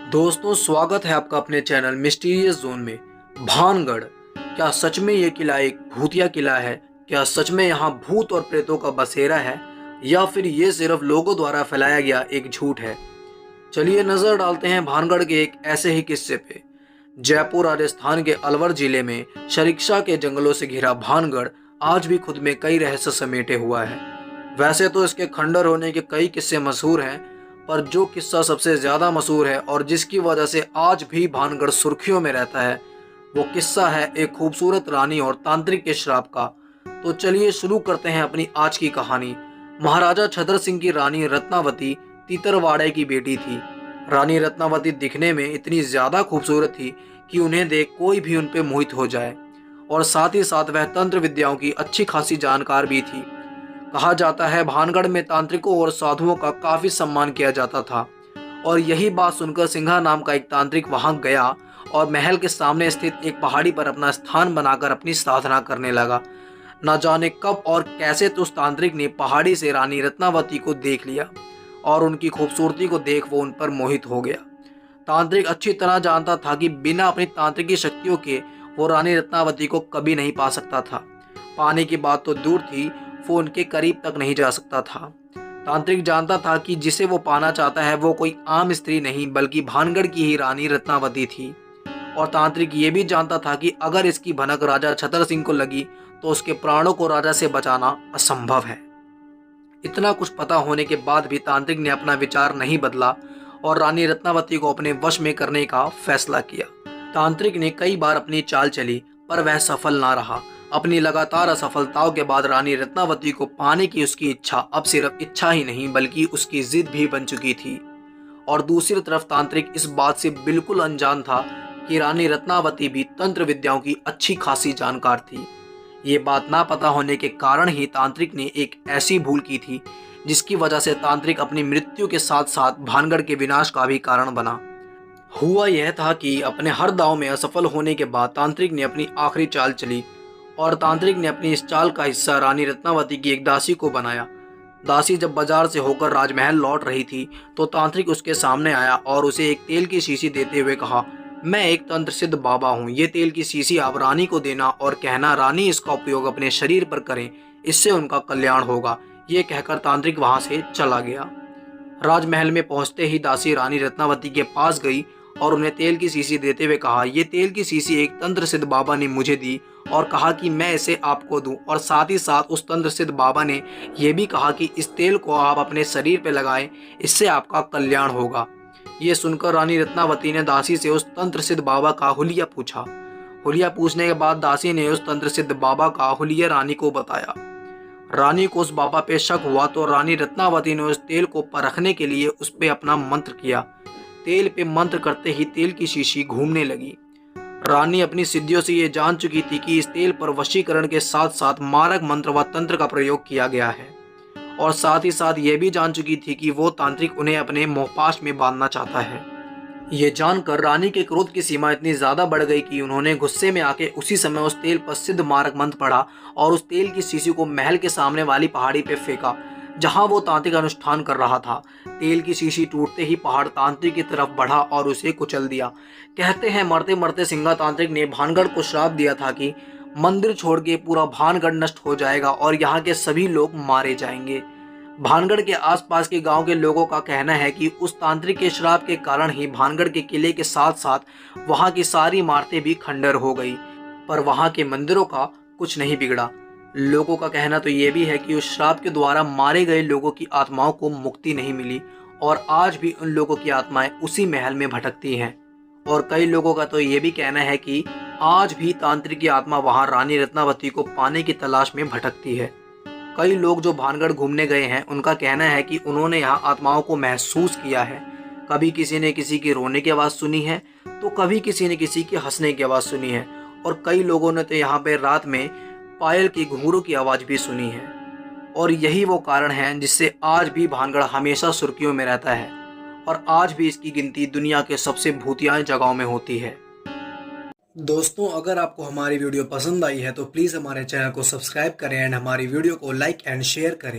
दोस्तों, स्वागत है आपका अपने चैनल मिस्टीरियस जोन में। भानगढ़, क्या सच में ये किला एक भूतिया किला है? क्या सच में यहाँ भूत और प्रेतों का बसेरा है, या फिर ये सिर्फ लोगों द्वारा फैलाया गया एक झूठ है? चलिए नजर डालते हैं भानगढ़ के एक ऐसे ही किस्से पे। जयपुर राजस्थान के अलवर जिले में शरीक्षा के जंगलों से घिरा भानगढ़ आज भी खुद में कई रहस्य समेटे हुआ है। वैसे तो इसके खंडर होने के कई किस्से मशहूर हैं, पर जो किस्सा सबसे ज्यादा मशहूर है और जिसकी वजह से आज भी भानगढ़ सुर्खियों में रहता है, वो किस्सा है एक खूबसूरत रानी और तांत्रिक के श्राप का। तो चलिए शुरू करते हैं अपनी आज की कहानी। महाराजा छतर सिंह की रानी रत्नावती तीतरवाड़े की बेटी थी। रानी रत्नावती दिखने में इतनी ज्यादा खूबसूरत थी कि उन्हें देख कोई भी उन पे मोहित हो जाए, और साथ ही साथ वह तंत्र विद्याओं की अच्छी खासी जानकार भी थी। कहा जाता है भानगढ़ में तांत्रिकों और साधुओं का काफी सम्मान किया जाता था, और यही बात सुनकर सिंघा नाम का एक तांत्रिक वहां गया और महल के सामने स्थित एक पहाड़ी पर अपना स्थान बनाकर अपनी साधना करने लगा। न जाने कब और कैसे तो उस तांत्रिक ने पहाड़ी से रानी रत्नावती को देख लिया, और उनकी खूबसूरती को देख वो उन पर मोहित हो गया। तांत्रिक अच्छी तरह जानता था कि बिना अपनी तांत्रिकी शक्तियों के वो रानी रत्नावती को कभी नहीं पा सकता था। पाने की बात तो दूर थी, वो उनके करीब तक नहीं जा सकता था। तांत्रिक जानता था कि जिसे वो पाना चाहता है वो कोई आम स्त्री नहीं बल्कि भानगढ़ की ही रानी रत्नावती थी। और तांत्रिक ये भी जानता था कि अगर इसकी भनक राजा छतर सिंह को लगी तो उसके प्राणों को राजा से बचाना असंभव है। इतना कुछ पता होने के बाद भी तांत्रिक ने अपना विचार नहीं बदला और रानी रत्नावती को अपने वश में करने का फैसला किया। तांत्रिक ने कई बार अपनी चाल चली, पर वह सफल ना रहा। अपनी लगातार असफलताओं के बाद रानी रत्नावती को पाने की उसकी इच्छा अब सिर्फ इच्छा ही नहीं बल्कि उसकी जिद भी बन चुकी थी। और दूसरी तरफ तांत्रिक इस बात से बिल्कुल अनजान था कि रानी रत्नावती भी तंत्र विद्याओं की अच्छी खासी जानकार थी। ये बात ना पता होने के कारण ही तांत्रिक ने एक ऐसी भूल की थी जिसकी वजह से तांत्रिक अपनी मृत्यु के साथ साथ भानगढ़ के विनाश का भी कारण बना। हुआ यह था कि अपने हर दांव में असफल होने के बाद तांत्रिक ने अपनी आखिरी चाल चली, और तांत्रिक ने अपनी इस चाल का हिस्सा रानी रत्नावती की एक दासी को बनाया। दासी जब बाजार से होकर राजमहल लौट रही थी तो तांत्रिक उसके सामने आया और उसे एक तेल की शीशी देते हुए कहा, मैं एक तंत्र सिद्ध बाबा हूँ, ये तेल की शीशी आप रानी को देना और कहना रानी इसका उपयोग अपने शरीर पर करें, इससे उनका कल्याण होगा। ये कहकर तांत्रिक वहां से चला गया। राजमहल में पहुंचते ही दासी रानी रत्नावती के पास गई और उन्हें तेल की शीशी देते हुए कहा, ये तेल की शीशी एक तंत्र सिद्ध बाबा ने मुझे दी और कहा कि मैं इसे आपको दूं, और साथ ही साथ उस तंत्र सिद्ध बाबा ने यह भी कहा कि इस तेल को आप अपने शरीर पर लगाएं, इससे आपका कल्याण होगा। ये सुनकर रानी रत्नावती ने दासी से उस तंत्र सिद्ध बाबा का हुलिया पूछा। हुलिया पूछने के बाद दासी ने उस तंत्र सिद्ध बाबा का हुलिया रानी को बताया। रानी को उस बाबा पे शक हुआ तो रानी रत्नावती ने उस तेल को परखने के लिए उस पे अपना मंत्र किया। तेल पे मंत्र करते ही तेल की शीशी घूमने लगी। रानी अपनी सिद्धियों से ये जान चुकी थी कि इस तेल पर वशीकरण के साथ साथ मारक मंत्र व तंत्र का प्रयोग किया गया है, और साथ ही साथ ये भी जान चुकी थी कि वो तांत्रिक उन्हें अपने मोहपाश में बांधना चाहता है। ये जानकर रानी के क्रोध की सीमा इतनी ज्यादा बढ़ गई कि उन्होंने गुस्से में आके उसी समय उस तेल पर सिद्ध मारक मंत्र पढ़ा और उस तेल की शीशी को महल के सामने वाली पहाड़ी पे फेंका जहां वो तांत्रिक अनुष्ठान कर रहा था। तेल की शीशी टूटते ही पहाड़ तांत्रिक की तरफ बढ़ा और उसे कुचल दिया। कहते हैं मरते मरते सिंघा तांत्रिक ने भानगढ़ को श्राप दिया था कि मंदिर छोड़ के पूरा भानगढ़ नष्ट हो जाएगा और यहाँ के सभी लोग मारे जाएंगे। भानगढ़ के आसपास के गांव के लोगों का कहना है कि उस तांत्रिक के श्राप के कारण ही भानगढ़ के किले के साथ साथ वहां की सारी इमारतें भी खंडर हो गई, पर वहां के मंदिरों का कुछ नहीं बिगड़ा। लोगों का कहना तो ये भी है कि उस श्राप के द्वारा मारे गए लोगों की आत्माओं को मुक्ति नहीं मिली, और आज भी उन लोगों की आत्माएं उसी महल में भटकती हैं। और कई लोगों का तो ये भी कहना है कि आज भी तांत्रिक की आत्मा वहां रानी रत्नावती को पाने की तलाश में भटकती है। कई लोग जो भानगढ़ घूमने गए हैं उनका कहना है कि उन्होंने यहाँ आत्माओं को महसूस किया है। कभी किसी ने किसी की रोने की आवाज़ सुनी है तो कभी किसी ने किसी की हंसने की आवाज़ सुनी है, और कई लोगों ने तो यहाँ पे रात में पायल की घुंघरू की आवाज़ भी सुनी है। और यही वो कारण है जिससे आज भी भानगढ़ हमेशा सुर्खियों में रहता है, और आज भी इसकी गिनती दुनिया के सबसे भूतिया जगहों में होती है। दोस्तों, अगर आपको हमारी वीडियो पसंद आई है तो प्लीज़ हमारे चैनल को सब्सक्राइब करें एंड हमारी वीडियो को लाइक एंड शेयर करें।